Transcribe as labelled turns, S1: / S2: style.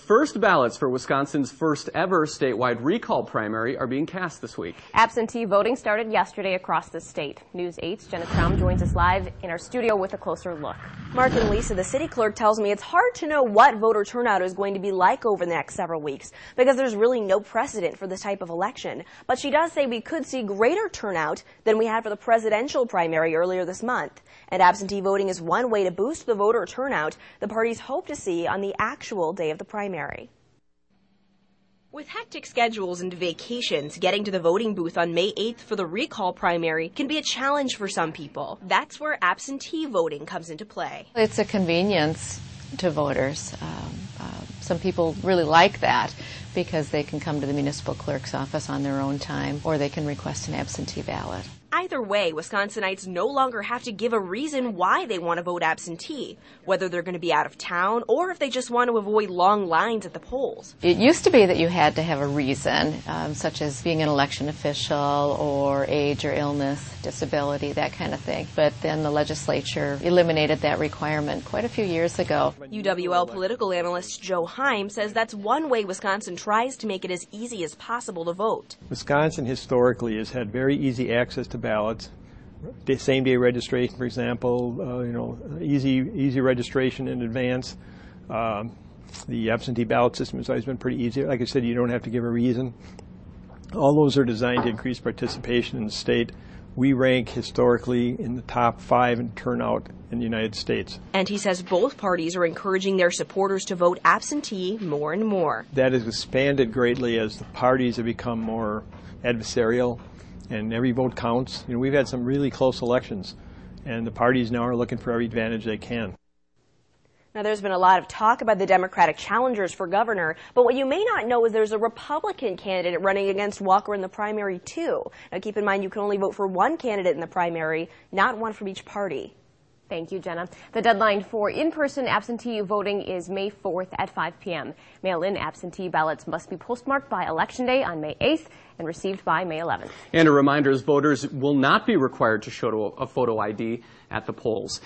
S1: first ballots for Wisconsin's first ever statewide recall primary are being cast this week.
S2: Absentee voting started yesterday across the state. News 8's Jenna Traum joins us live in our studio with a closer look.
S3: Mark and Lisa, the city clerk tells me it's hard to know what voter turnout is going to be like over the next several weeks because there's really no precedent for this type of election. But she does say we could see greater turnout than we had for the presidential primary earlier this month. And absentee voting is one way to boost the voter turnout the parties hope to see on the actual day of the primary. With hectic schedules and vacations, getting to the voting booth on May 8th for the recall primary can be a challenge for some people. That's where absentee voting comes into play.
S4: It's a convenience to voters. Some people really like that because they can come to the municipal clerk's office on their own time, or they can request an absentee ballot.
S3: Either way, Wisconsinites no longer have to give a reason why they want to vote absentee, whether they're going to be out of town or if they just want to avoid long lines at the polls.
S4: It used to be that you had to have a reason, such as being an election official or age or illness, disability, that kind of thing. But then the legislature eliminated that requirement quite a few years ago.
S3: UWL political analyst Joe Heim says that's one way Wisconsin tries to make it as easy as possible to vote.
S5: Wisconsin historically has had very easy access to ballots, same-day registration, for example, easy registration in advance. The absentee ballot system has always been pretty easy. Like I said, you don't have to give a reason. All those are designed to increase participation in the state. We rank historically in the top 5 in turnout in the United States.
S3: And he says both parties are encouraging their supporters to vote absentee more and more.
S5: That has expanded greatly as the parties have become more adversarial, and every vote counts. We've had some really close elections, and the parties now are looking for every advantage they can.
S3: Now, there's been a lot of talk about the Democratic challengers for governor, but what you may not know is there's a Republican candidate running against Walker in the primary, too. Now, keep in mind, you can only vote for one candidate in the primary, not one from each party.
S2: Thank you, Jenna. The deadline for in-person absentee voting is May 4th at 5 p.m. Mail-in absentee ballots must be postmarked by Election Day on May 8th and received by May 11th.
S1: And a reminder, voters will not be required to show a photo ID at the polls.